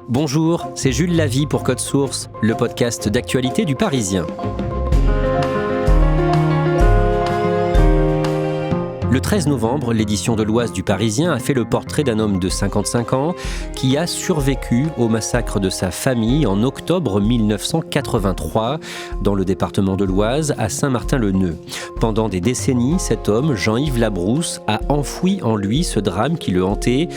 Bonjour, c'est Jules Lavie pour Code Source, le podcast d'actualité du Parisien. Le 13 novembre, l'édition de l'Oise du Parisien a fait le portrait d'un homme de 55 ans qui a survécu au massacre de sa famille en octobre 1983 dans le département de l'Oise à Saint-Martin-le-Neu. Pendant des décennies, cet homme, Jean-Yves Labrousse, a enfoui en lui ce drame qui le hantait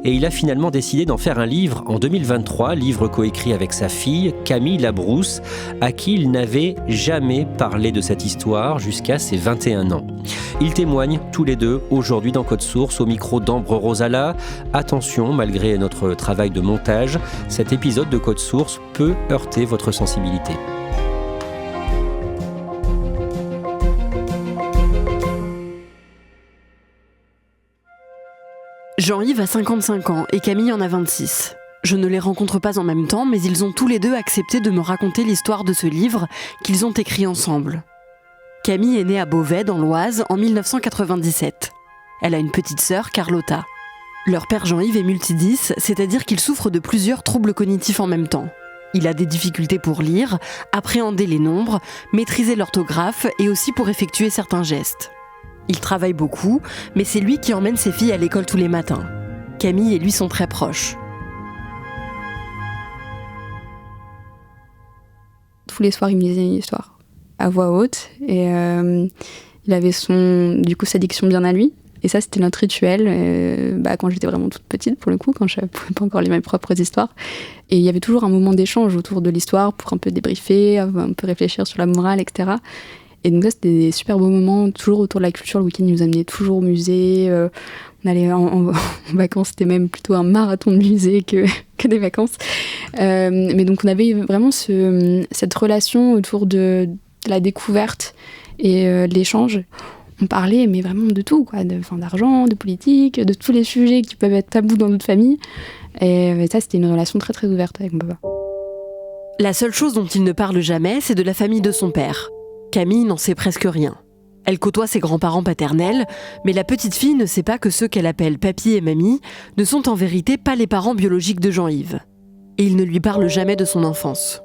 et il a finalement décidé d'en faire un livre en 2023, livre coécrit avec sa fille, Camille Labrousse, à qui il n'avait jamais parlé de cette histoire jusqu'à ses 21 ans. Ils témoignent tous les deux aujourd'hui dans Code Source au micro d'Ambre Rosala. Attention, malgré notre travail de montage, cet épisode de Code Source peut heurter votre sensibilité. Jean-Yves a 55 ans et Camille en a 26. Je ne les rencontre pas en même temps, mais ils ont tous les deux accepté de me raconter l'histoire de ce livre qu'ils ont écrit ensemble. Camille est née à Beauvais, dans l'Oise, en 1997. Elle a une petite sœur, Carlotta. Leur père Jean-Yves est multidis, c'est-à-dire qu'il souffre de plusieurs troubles cognitifs en même temps. Il a des difficultés pour lire, appréhender les nombres, maîtriser l'orthographe et aussi pour effectuer certains gestes. Il travaille beaucoup, mais c'est lui qui emmène ses filles à l'école tous les matins. Camille et lui sont très proches. Tous les soirs, il me lisait une histoire à voix haute et il avait sa diction bien à lui et ça c'était notre rituel quand j'étais vraiment toute petite pour le coup, quand je ne pouvais pas encore lire mes propres histoires, et il y avait toujours un moment d'échange autour de l'histoire pour un peu débriefer, un peu réfléchir sur la morale, etc. Et donc ça c'était des super beaux moments, toujours autour de la culture. Le week-end il nous amenait toujours au musée, on allait en vacances, c'était même plutôt un marathon de musée que des vacances, mais donc on avait vraiment cette relation autour de la découverte et de l'échange. On parlait mais vraiment de tout, quoi, d'argent, de politique, de tous les sujets qui peuvent être tabous dans notre famille. Et ça, c'était une relation très très ouverte avec mon papa. La seule chose dont il ne parle jamais, c'est de la famille de son père. Camille n'en sait presque rien. Elle côtoie ses grands-parents paternels, mais la petite fille ne sait pas que ceux qu'elle appelle papy et mamie ne sont en vérité pas les parents biologiques de Jean-Yves. Et il ne lui parle jamais de son enfance.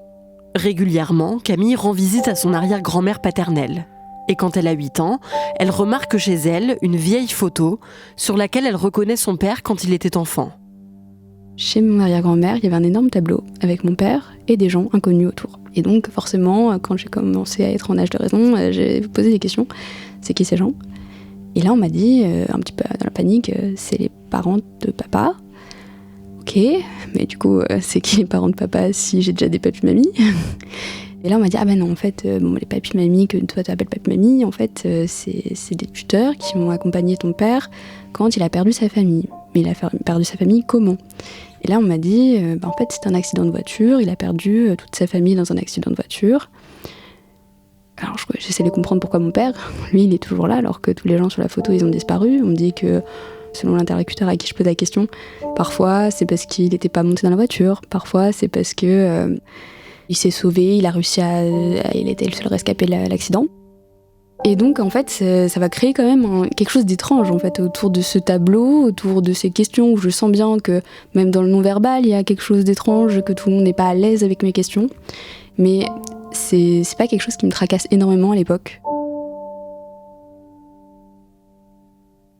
Régulièrement, Camille rend visite à son arrière-grand-mère paternelle. Et quand elle a 8 ans, elle remarque chez elle une vieille photo sur laquelle elle reconnaît son père quand il était enfant. Chez mon arrière-grand-mère, il y avait un énorme tableau avec mon père et des gens inconnus autour. Et donc forcément, quand j'ai commencé à être en âge de raison, j'ai posé des questions. C'est qui ces gens ? Et là, on m'a dit, un petit peu dans la panique, c'est les parents de papa. Ok, mais du coup, c'est qui les parents de papa si j'ai déjà des papy-mamies ? Et là, on m'a dit, non, en fait, les papy-mamies que toi tu appelles papy-mamie, en fait, c'est des tuteurs qui ont accompagné ton père quand il a perdu sa famille. Mais il a perdu sa famille comment ? Et là, on m'a dit, en fait, c'était un accident de voiture, il a perdu toute sa famille dans un accident de voiture. Alors, j'essaie de comprendre pourquoi mon père, lui, il est toujours là, alors que tous les gens sur la photo, ils ont disparu. On me dit que, selon l'interlocuteur à qui je pose la question, parfois c'est parce qu'il n'était pas monté dans la voiture, parfois c'est parce que il s'est sauvé, il a réussi il était le seul rescapé de l'accident. Et donc en fait ça va créer quand même quelque chose d'étrange en fait autour de ce tableau, autour de ces questions où je sens bien que même dans le non-verbal il y a quelque chose d'étrange, que tout le monde n'est pas à l'aise avec mes questions. Mais c'est pas quelque chose qui me tracasse énormément à l'époque.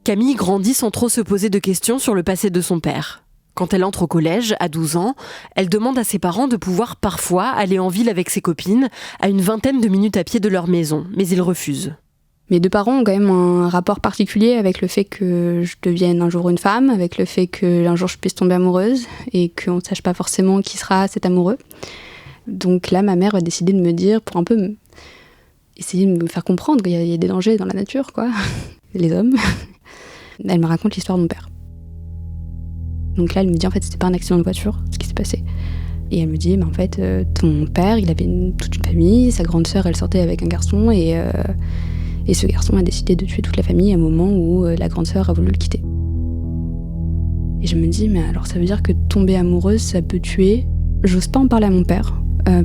Camille grandit sans trop se poser de questions sur le passé de son père. Quand elle entre au collège, à 12 ans, elle demande à ses parents de pouvoir parfois aller en ville avec ses copines, à une vingtaine de minutes à pied de leur maison, mais ils refusent. Mes deux parents ont quand même un rapport particulier avec le fait que je devienne un jour une femme, avec le fait qu'un jour je puisse tomber amoureuse et qu'on ne sache pas forcément qui sera cet amoureux. Donc là, ma mère a décidé de me dire, pour un peu essayer de me faire comprendre qu'il y a des dangers dans la nature, quoi, les hommes. Elle me raconte l'histoire de mon père. Donc là, elle me dit, en fait, c'était pas un accident de voiture, ce qui s'est passé. Et elle me dit, en fait, ton père, il avait toute une famille, sa grande sœur, elle sortait avec un garçon, et ce garçon a décidé de tuer toute la famille à un moment où la grande sœur a voulu le quitter. Et je me dis, mais alors ça veut dire que tomber amoureuse, ça peut tuer ? J'ose pas en parler à mon père,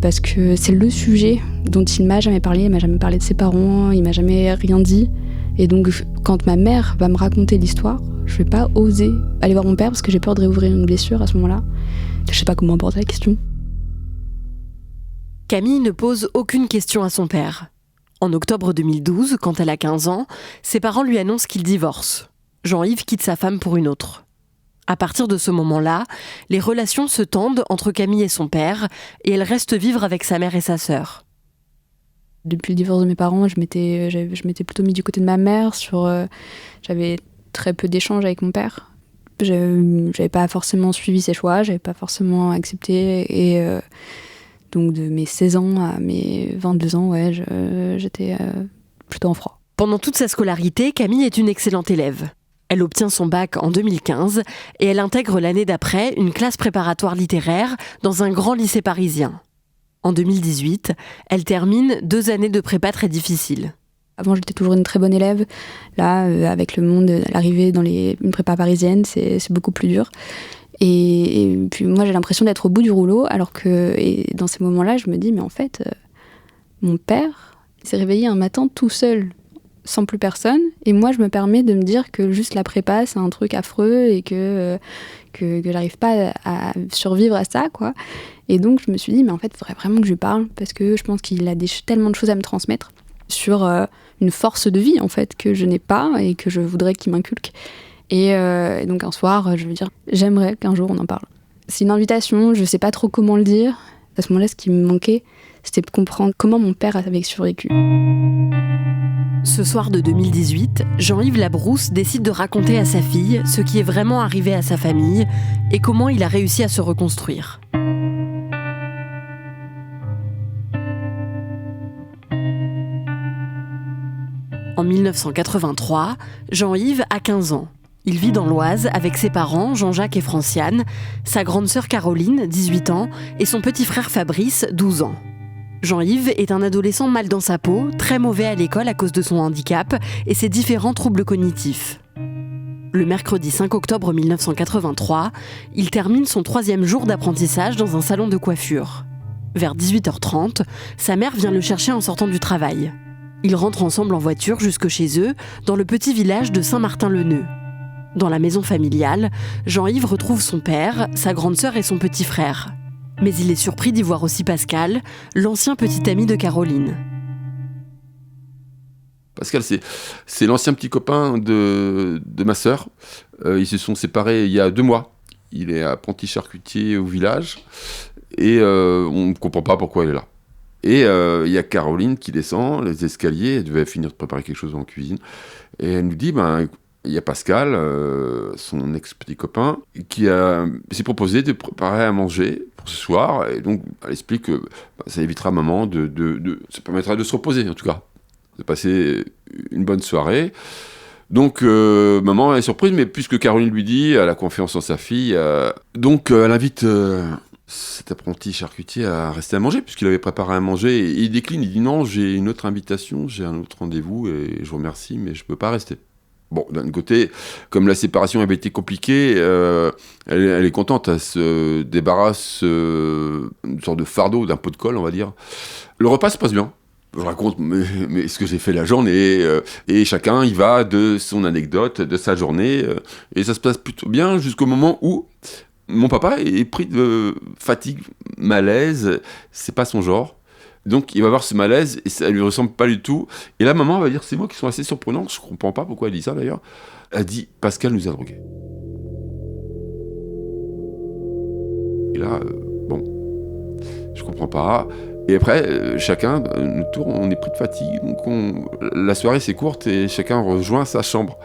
parce que c'est le sujet dont il m'a jamais parlé. Il m'a jamais parlé de ses parents, il m'a jamais rien dit. Et donc, quand ma mère va me raconter l'histoire, Je vais pas oser aller voir mon père parce que j'ai peur de réouvrir une blessure à ce moment-là. Je sais pas comment aborder la question. Camille ne pose aucune question à son père. En octobre 2012, quand elle a 15 ans, ses parents lui annoncent qu'ils divorcent. Jean-Yves quitte sa femme pour une autre. À partir de ce moment-là, les relations se tendent entre Camille et son père, et elle reste vivre avec sa mère et sa sœur. Depuis le divorce de mes parents, je m'étais plutôt mis du côté de ma mère. J'avais très peu d'échanges avec mon père. J'avais pas forcément suivi ses choix, j'avais pas forcément accepté. Et donc de mes 16 ans à mes 22 ans, j'étais plutôt en froid. Pendant toute sa scolarité, Camille est une excellente élève. Elle obtient son bac en 2015 et elle intègre l'année d'après une classe préparatoire littéraire dans un grand lycée parisien. En 2018, elle termine 2 années de prépa très difficiles. Avant, j'étais toujours une très bonne élève. Là, avec le monde, l'arrivée dans une prépa parisienne, c'est beaucoup plus dur. Et puis moi, j'ai l'impression d'être au bout du rouleau, alors que et dans ces moments-là, je me dis, mais en fait, mon père s'est réveillé un matin tout seul, sans plus personne, et moi, je me permets de me dire que juste la prépa, c'est un truc affreux et que j'arrive pas à survivre à ça, quoi. Et donc, je me suis dit, mais en fait, il faudrait vraiment que je lui parle, parce que je pense qu'il a tellement de choses à me transmettre sur une force de vie, en fait, que je n'ai pas et que je voudrais qu'il m'inculque. Et donc un soir, je veux dire, j'aimerais qu'un jour on en parle. C'est une invitation, je sais pas trop comment le dire. À ce moment-là, ce qui me manquait, c'était de comprendre comment mon père avait survécu. Ce soir de 2018, Jean-Yves Labrousse décide de raconter à sa fille ce qui est vraiment arrivé à sa famille et comment il a réussi à se reconstruire. En 1983, Jean-Yves a 15 ans. Il vit dans l'Oise avec ses parents, Jean-Jacques et Franciane, sa grande sœur Caroline, 18 ans, et son petit frère Fabrice, 12 ans. Jean-Yves est un adolescent mal dans sa peau, très mauvais à l'école à cause de son handicap et ses différents troubles cognitifs. Le mercredi 5 octobre 1983, il termine son 3e jour d'apprentissage dans un salon de coiffure. Vers 18h30, sa mère vient le chercher en sortant du travail. Ils rentrent ensemble en voiture jusque chez eux, dans le petit village de Saint-Martin-le-Neu. Dans la maison familiale, Jean-Yves retrouve son père, sa grande sœur et son petit frère. Mais il est surpris d'y voir aussi Pascal, l'ancien petit ami de Caroline. Pascal, c'est l'ancien petit copain de ma sœur. Ils se sont séparés il y a 2 mois. Il est apprenti charcutier au village et on ne comprend pas pourquoi il est là. Et il y a Caroline qui descend les escaliers, elle devait finir de préparer quelque chose en cuisine, et elle nous dit, il y a Pascal, son ex-petit copain, qui s'est proposé de préparer à manger pour ce soir, et donc elle explique que ça évitera maman ça permettra de se reposer en tout cas, de passer une bonne soirée. Donc maman est surprise, mais puisque Caroline lui dit, elle a confiance en sa fille, donc elle invite cet apprenti charcutier à rester à manger, puisqu'il avait préparé à manger, et il décline, il dit non, j'ai une autre invitation, j'ai un autre rendez-vous, et je vous remercie, mais je peux pas rester. Bon, d'un côté, comme la séparation avait été compliquée, elle est contente, elle se débarrasse une sorte de fardeau, d'un pot de colle, on va dire. Le repas se passe bien. Je raconte mais ce que j'ai fait la journée, et chacun y va de son anecdote, de sa journée, et ça se passe plutôt bien jusqu'au moment où mon papa est pris de fatigue, malaise, c'est pas son genre. Donc il va avoir ce malaise et ça lui ressemble pas du tout. Et là, maman va dire ces mots qui sont assez surprenants. Je comprends pas pourquoi elle dit ça d'ailleurs. Elle dit Pascal nous a drogués. Et là, je comprends pas. Et après, chacun, notre tour, on est pris de fatigue. Donc la soirée c'est courte et chacun rejoint sa chambre.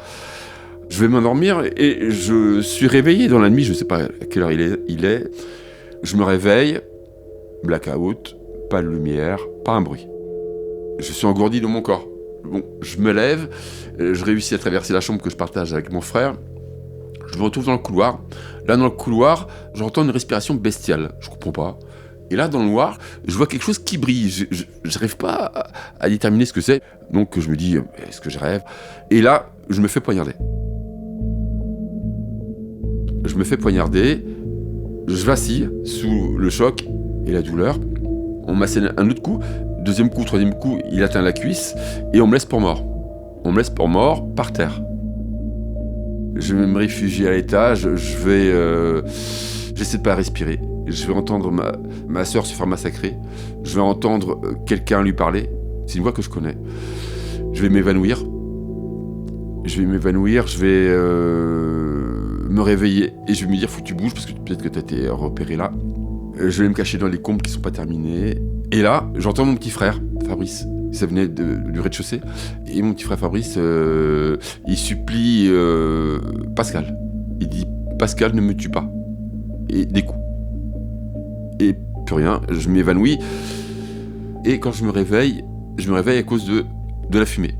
Je vais m'endormir et je suis réveillé dans la nuit. Je sais pas à quelle heure il est. Je me réveille, blackout. Pas de lumière, pas un bruit. Je suis engourdi dans mon corps. Bon, je me lève, je réussis à traverser la chambre que je partage avec mon frère. Je me retrouve dans le couloir. Là, dans le couloir, j'entends une respiration bestiale. Je comprends pas. Et là, dans le noir, je vois quelque chose qui brille. Je n'arrive pas à déterminer ce que c'est. Donc, je me dis, est-ce que je rêve ? Et là, je me fais poignarder. Je vacille sous le choc et la douleur. On m'assène un autre coup, 2e coup, 3e coup, il atteint la cuisse, et on me laisse pour mort. On me laisse pour mort, par terre. Je vais me réfugier à l'étage, j'essaie de pas respirer. Je vais entendre ma sœur se faire massacrer. Je vais entendre quelqu'un lui parler. C'est une voix que je connais. Je vais m'évanouir. Je vais me réveiller et je vais me dire faut que tu bouges parce que peut-être que tu as été repéré là. Je vais me cacher dans les combles qui sont pas terminés. Et là, j'entends mon petit frère, Fabrice. Ça venait du rez-de-chaussée. Et mon petit frère Fabrice, il supplie Pascal. Il dit Pascal, ne me tue pas. Et des coups. Et plus rien, je m'évanouis. Et quand je me réveille à cause de la fumée.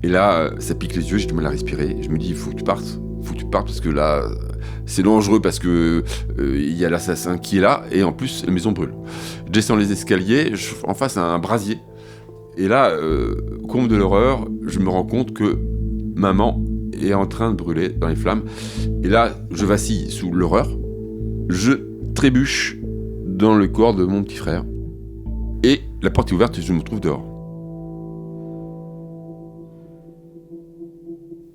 Et là, ça pique les yeux, j'ai du mal à respirer. Je me dis, il faut que tu partes parce que là, c'est dangereux parce que il y a l'assassin qui est là et en plus, la maison brûle. Je descends les escaliers, en face à un brasier. Et là, comble de l'horreur, je me rends compte que maman est en train de brûler dans les flammes. Et là, je vacille sous l'horreur. Je trébuche dans le corps de mon petit frère. Et la porte est ouverte et je me trouve dehors.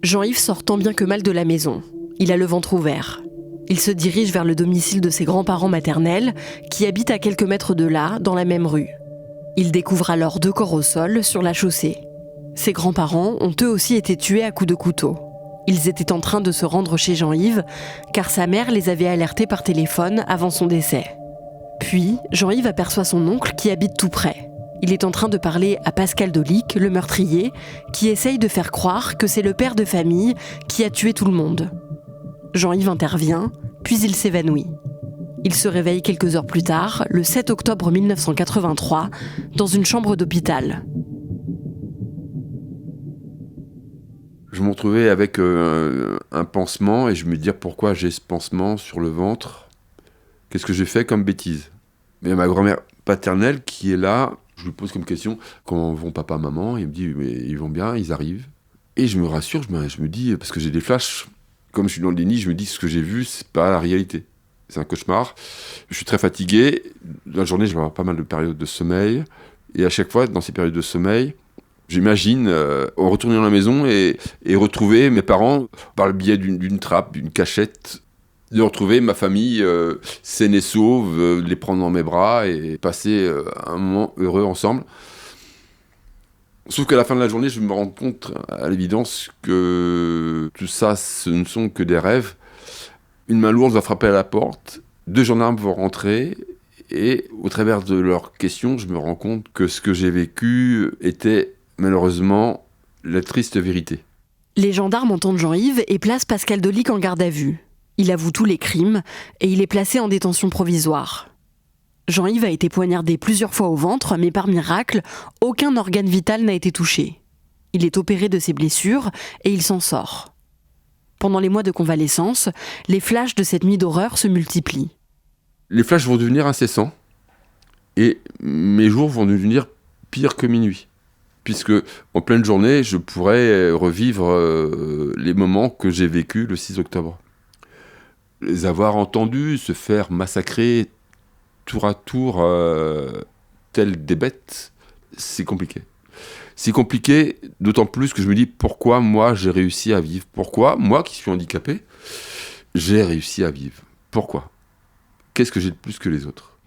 Jean-Yves sort tant bien que mal de la maison. Il a le ventre ouvert. Il se dirige vers le domicile de ses grands-parents maternels, qui habitent à quelques mètres de là, dans la même rue. Il découvre alors 2 corps au sol, sur la chaussée. Ses grands-parents ont eux aussi été tués à coups de couteau. Ils étaient en train de se rendre chez Jean-Yves, car sa mère les avait alertés par téléphone avant son décès. Puis, Jean-Yves aperçoit son oncle qui habite tout près. Il est en train de parler à Pascal Dolic, le meurtrier, qui essaye de faire croire que c'est le père de famille qui a tué tout le monde. Jean-Yves intervient, puis il s'évanouit. Il se réveille quelques heures plus tard, le 7 octobre 1983, dans une chambre d'hôpital. Je me retrouvais avec un pansement et je me disais pourquoi j'ai ce pansement sur le ventre. Qu'est-ce que j'ai fait comme bêtise ? Mais ma grand-mère paternelle qui est là, je lui pose comme question comment vont papa, maman ? Il me dit mais ils vont bien, ils arrivent. Et je me rassure, je me dis, parce que j'ai des flashs, comme je suis dans le déni, je me dis ce que j'ai vu, c'est pas la réalité. C'est un cauchemar. Je suis très fatigué. Dans la journée, je vais avoir pas mal de périodes de sommeil. Et à chaque fois, dans ces périodes de sommeil, j'imagine retourner dans la maison et retrouver mes parents par le biais d'une trappe, d'une cachette, de retrouver ma famille saine et sauve, les prendre dans mes bras et passer un moment heureux ensemble. Sauf qu'à la fin de la journée, je me rends compte à l'évidence que tout ça, ce ne sont que des rêves. Une main lourde va frapper à la porte, 2 gendarmes vont rentrer et au travers de leurs questions, je me rends compte que ce que j'ai vécu était malheureusement la triste vérité. Les gendarmes entendent Jean-Yves et placent Pascal Dolic en garde à vue. Il avoue tous les crimes et il est placé en détention provisoire. Jean-Yves a été poignardé plusieurs fois au ventre, mais par miracle, aucun organe vital n'a été touché. Il est opéré de ses blessures et il s'en sort. Pendant les mois de convalescence, les flashs de cette nuit d'horreur se multiplient. Les flashs vont devenir incessants et mes jours vont devenir pires que minuit. Puisque en pleine journée, je pourrais revivre les moments que j'ai vécus le 6 octobre. Les avoir entendus se faire massacrer tour à tour, tels des bêtes, c'est compliqué. C'est compliqué, d'autant plus que je me dis pourquoi moi j'ai réussi à vivre. Pourquoi moi qui suis handicapé, j'ai réussi à vivre. Pourquoi ? Qu'est-ce que j'ai de plus que les autres ?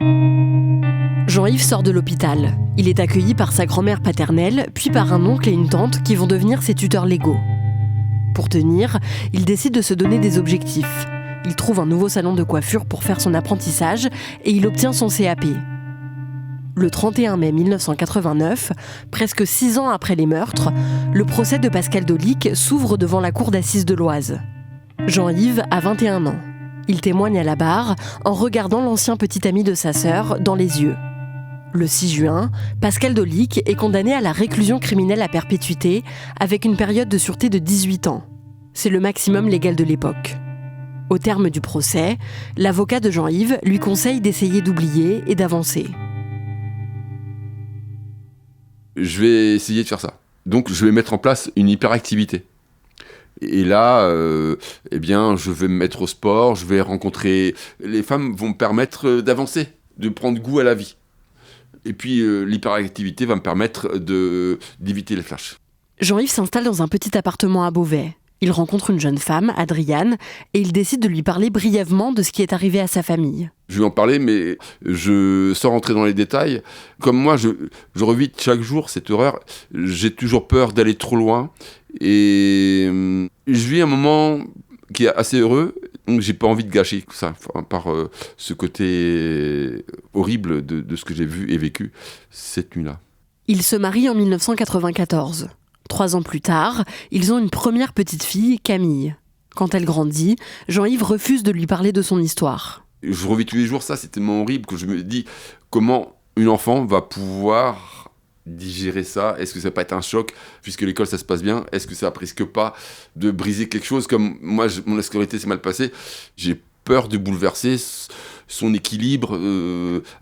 Jean-Yves sort de l'hôpital. Il est accueilli par sa grand-mère paternelle, puis par un oncle et une tante qui vont devenir ses tuteurs légaux. Pour tenir, il décide de se donner des objectifs. Il trouve un nouveau salon de coiffure pour faire son apprentissage et il obtient son CAP. Le 31 mai 1989, presque 6 ans après les meurtres, le procès de Pascal Dolic s'ouvre devant la cour d'assises de l'Oise. Jean-Yves a 21 ans. Il témoigne à la barre en regardant l'ancien petit ami de sa sœur dans les yeux. Le 6 juin, Pascal Dolic est condamné à la réclusion criminelle à perpétuité avec une période de sûreté de 18 ans. C'est le maximum légal de l'époque. Au terme du procès, l'avocat de Jean-Yves lui conseille d'essayer d'oublier et d'avancer. Je vais essayer de faire ça. Donc je vais mettre en place une hyperactivité. Et là, je vais me mettre au sport, je vais rencontrer... Les femmes vont me permettre d'avancer, de prendre goût à la vie. Et puis l'hyperactivité va me permettre d'éviter les flashs. Jean-Yves s'installe dans un petit appartement à Beauvais. Il rencontre une jeune femme, Adriane, et il décide de lui parler brièvement de ce qui est arrivé à sa famille. Je vais en parler, mais sans rentrer dans les détails. Comme moi, je revis chaque jour cette horreur. J'ai toujours peur d'aller trop loin. Et je vis un moment qui est assez heureux, donc j'ai pas envie de gâcher ça, par ce côté horrible de ce que j'ai vu et vécu cette nuit-là. Ils se marient en 1994. 3 ans plus tard, ils ont une première petite fille, Camille. Quand elle grandit, Jean-Yves refuse de lui parler de son histoire. Je revis tous les jours ça, c'est tellement horrible que je me dis comment une enfant va pouvoir digérer ça. Est-ce que ça va pas être un choc, puisque l'école ça se passe bien? Est-ce que ça risque pas de briser quelque chose? Comme moi, mon scolarité s'est mal passée, j'ai peur de bouleverser son équilibre.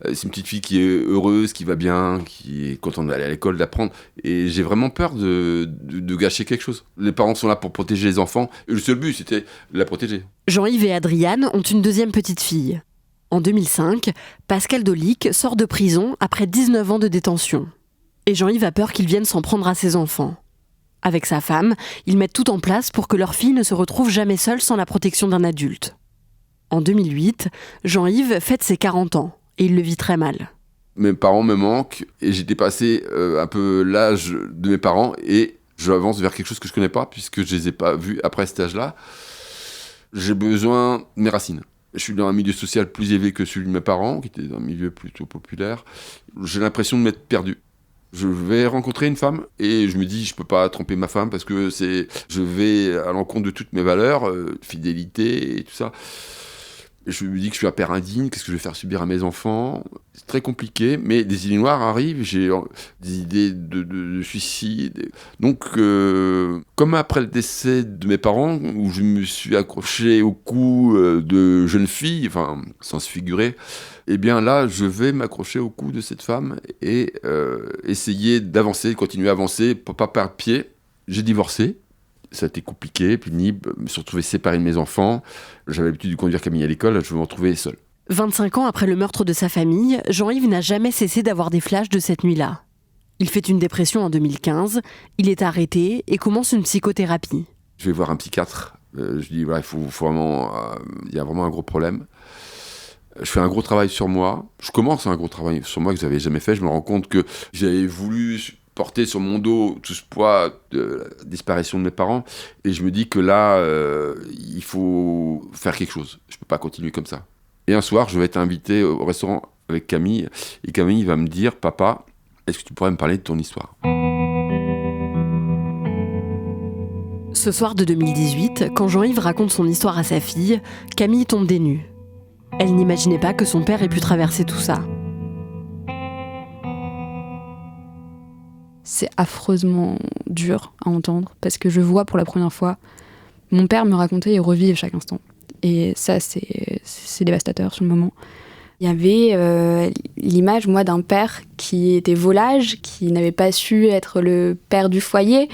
C'est une petite fille qui est heureuse, qui va bien, qui est contente d'aller à l'école, d'apprendre. Et j'ai vraiment peur de gâcher quelque chose. Les parents sont là pour protéger les enfants. Et le seul but, c'était de la protéger. Jean-Yves et Adriane ont une deuxième petite fille. En 2005, Pascal Dolic sort de prison après 19 ans de détention. Et Jean-Yves a peur qu'il vienne s'en prendre à ses enfants. Avec sa femme, ils mettent tout en place pour que leur fille ne se retrouve jamais seule sans la protection d'un adulte. En 2008, Jean-Yves fête ses 40 ans et il le vit très mal. Mes parents me manquent et j'ai dépassé un peu l'âge de mes parents et j'avance vers quelque chose que je connais pas puisque je les ai pas vus après cet âge-là. J'ai besoin de mes racines. Je suis dans un milieu social plus élevé que celui de mes parents, qui était dans un milieu plutôt populaire. J'ai l'impression de m'être perdu. Je vais rencontrer une femme et je me dis je peux pas tromper ma femme parce que je vais à l'encontre de toutes mes valeurs, fidélité et tout ça. Et je me dis que je suis un père indigne, qu'est-ce que je vais faire subir à mes enfants? C'est très compliqué, mais des idées noires arrivent, j'ai des idées de suicide. Donc, comme après le décès de mes parents, où je me suis accroché au cou de jeune fille, enfin, sans se figurer, eh bien là, je vais m'accrocher au cou de cette femme et essayer d'avancer, continuer à avancer, pas par pied. J'ai divorcé. Ça a été compliqué, pénible, me suis retrouvé séparé de mes enfants. J'avais l'habitude de conduire Camille à l'école, je me retrouvais seul. 25 ans après le meurtre de sa famille, Jean-Yves n'a jamais cessé d'avoir des flashs de cette nuit-là. Il fait une dépression en 2015, il est arrêté et commence une psychothérapie. Je vais voir un psychiatre. Je dis, voilà, il y a vraiment un gros problème. Je fais un gros travail sur moi. Je commence un gros travail sur moi que je n'avais jamais fait. Je me rends compte que j'avais voulu porter sur mon dos tout ce poids de la disparition de mes parents. Et je me dis que là, il faut faire quelque chose. Je ne peux pas continuer comme ça. Et un soir, je vais être invité au restaurant avec Camille. Et Camille va me dire, papa, est-ce que tu pourrais me parler de ton histoire ? Ce soir de 2018, quand Jean-Yves raconte son histoire à sa fille, Camille tombe des nues. Elle n'imaginait pas que son père ait pu traverser tout ça. C'est affreusement dur à entendre parce que je vois pour la première fois mon père me raconter et revivre chaque instant. Et ça, c'est dévastateur sur le moment. Il y avait l'image, moi, d'un père qui était volage, qui n'avait pas su être le père du foyer.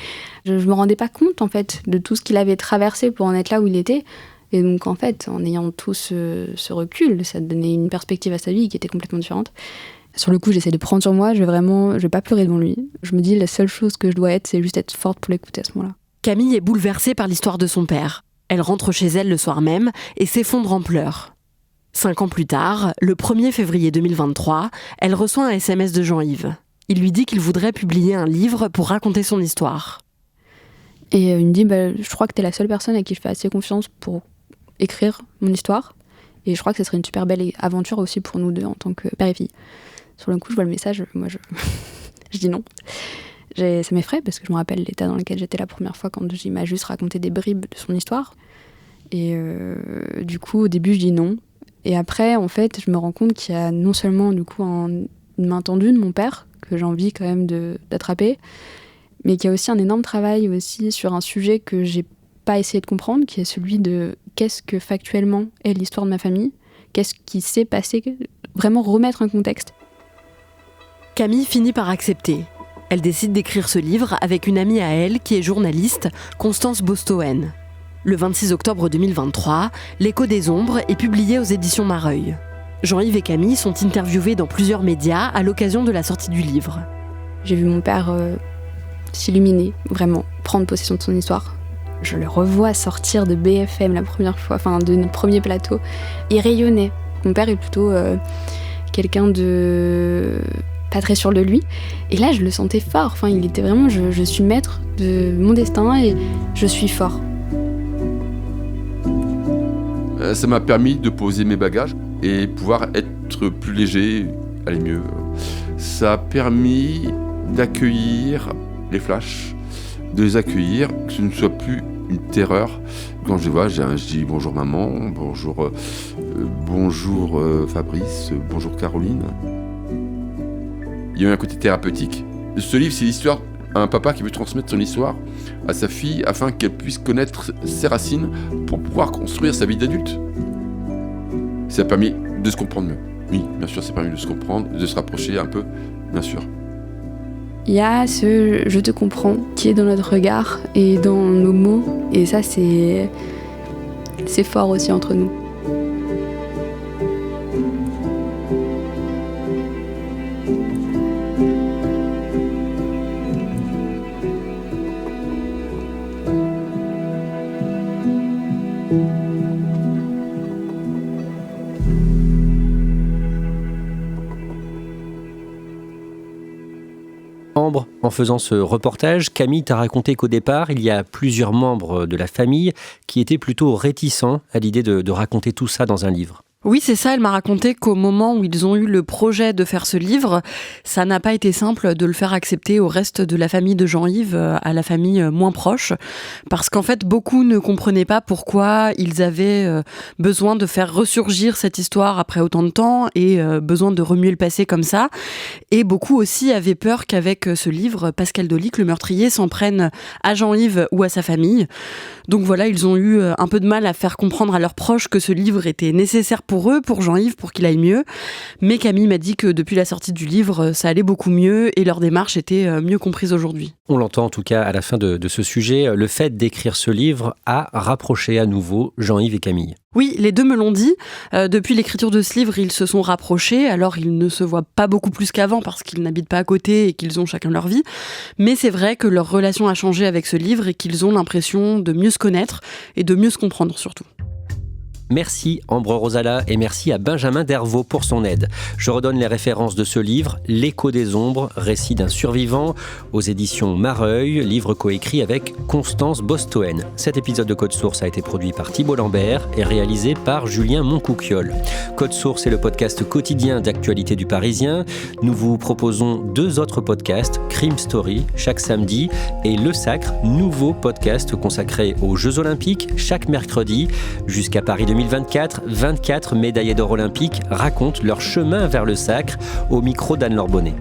Je me rendais pas compte, en fait, de tout ce qu'il avait traversé pour en être là où il était. Et donc, en fait, en ayant tout ce recul, ça donnait une perspective à sa vie qui était complètement différente. Sur le coup, j'essaie de prendre sur moi, je vais pas pleurer devant lui. Je me dis, la seule chose que je dois être, c'est juste être forte pour l'écouter à ce moment-là. Camille est bouleversée par l'histoire de son père. Elle rentre chez elle le soir même et s'effondre en pleurs. 5 ans plus tard, le 1er février 2023, elle reçoit un SMS de Jean-Yves. Il lui dit qu'il voudrait publier un livre pour raconter son histoire. Et il me dit, je crois que t'es la seule personne à qui je fais assez confiance pour écrire mon histoire. Et je crois que ce serait une super belle aventure aussi pour nous deux en tant que père et fille. Sur le coup, je vois le message, moi je dis non. Ça m'effraie parce que je me rappelle l'état dans lequel j'étais la première fois quand il m'a juste raconté des bribes de son histoire. Et du coup, au début, je dis non. Et après, en fait, je me rends compte qu'il y a non seulement du coup une main tendue de mon père, que j'ai envie quand même d'attraper, mais qu'il y a aussi un énorme travail aussi sur un sujet que j'ai pas essayé de comprendre, qui est celui de qu'est-ce que factuellement est l'histoire de ma famille, qu'est-ce qui s'est passé, vraiment remettre un contexte. Camille finit par accepter. Elle décide d'écrire ce livre avec une amie à elle qui est journaliste, Constance Bostoen. Le 26 octobre 2023, L'Écho des Ombres est publié aux éditions Mareuil. Jean-Yves et Camille sont interviewés dans plusieurs médias à l'occasion de la sortie du livre. J'ai vu mon père s'illuminer, vraiment, prendre possession de son histoire. je le revois sortir de BFM la première fois, enfin de notre premier plateau. Il rayonnait. Mon père est plutôt quelqu'un de pas très sûr de lui. Et là, je le sentais fort. Enfin, il était vraiment, je suis maître de mon destin et je suis fort. Ça m'a permis de poser mes bagages et pouvoir être plus léger, aller mieux. Ça a permis d'accueillir les flashs, de les accueillir, que ce ne soit plus une terreur. Quand je les vois, je dis bonjour maman, bonjour Fabrice, bonjour Caroline. Il y a eu un côté thérapeutique. Ce livre, c'est l'histoire d'un papa qui veut transmettre son histoire à sa fille afin qu'elle puisse connaître ses racines pour pouvoir construire sa vie d'adulte. Ça a permis de se comprendre mieux. Oui, bien sûr, ça a permis de se comprendre, de se rapprocher un peu, bien sûr. Il y a ce « je te comprends » qui est dans notre regard et dans nos mots. Et ça, c'est fort aussi entre nous. Ambre, en faisant ce reportage, Camille t'a raconté qu'au départ, il y a plusieurs membres de la famille qui étaient plutôt réticents à l'idée de raconter tout ça dans un livre. Oui, c'est ça, elle m'a raconté qu'au moment où ils ont eu le projet de faire ce livre, ça n'a pas été simple de le faire accepter au reste de la famille de Jean-Yves, à la famille moins proche, parce qu'en fait, beaucoup ne comprenaient pas pourquoi ils avaient besoin de faire ressurgir cette histoire après autant de temps et besoin de remuer le passé comme ça. Et beaucoup aussi avaient peur qu'avec ce livre, Pascal Dolic, le meurtrier, s'en prenne à Jean-Yves ou à sa famille. Donc voilà, ils ont eu un peu de mal à faire comprendre à leurs proches que ce livre était nécessaire pour eux, pour Jean-Yves, pour qu'il aille mieux. Mais Camille m'a dit que depuis la sortie du livre, ça allait beaucoup mieux et leur démarche était mieux comprise aujourd'hui. On l'entend en tout cas à la fin de ce sujet, le fait d'écrire ce livre a rapproché à nouveau Jean-Yves et Camille. Oui, les deux me l'ont dit. Depuis l'écriture de ce livre, ils se sont rapprochés. Alors, ils ne se voient pas beaucoup plus qu'avant parce qu'ils n'habitent pas à côté et qu'ils ont chacun leur vie. Mais c'est vrai que leur relation a changé avec ce livre et qu'ils ont l'impression de mieux se connaître et de mieux se comprendre surtout. Merci Ambre Rosala et merci à Benjamin Dervaux pour son aide. Je redonne les références de ce livre, L'écho des ombres, récit d'un survivant, aux éditions Mareuil, livre coécrit avec Constance Bostoen. Cet épisode de Code Source a été produit par Thibault Lambert et réalisé par Julien Moncouquiol. Code Source est le podcast quotidien d'actualité du Parisien. Nous vous proposons 2 autres podcasts, Crime Story, chaque samedi, et Le Sacre, nouveau podcast consacré aux Jeux Olympiques, chaque mercredi, jusqu'à Paris 2024, 24 médaillés d'or olympiques racontent leur chemin vers le sacre au micro d'Anne-Laure Bonnet.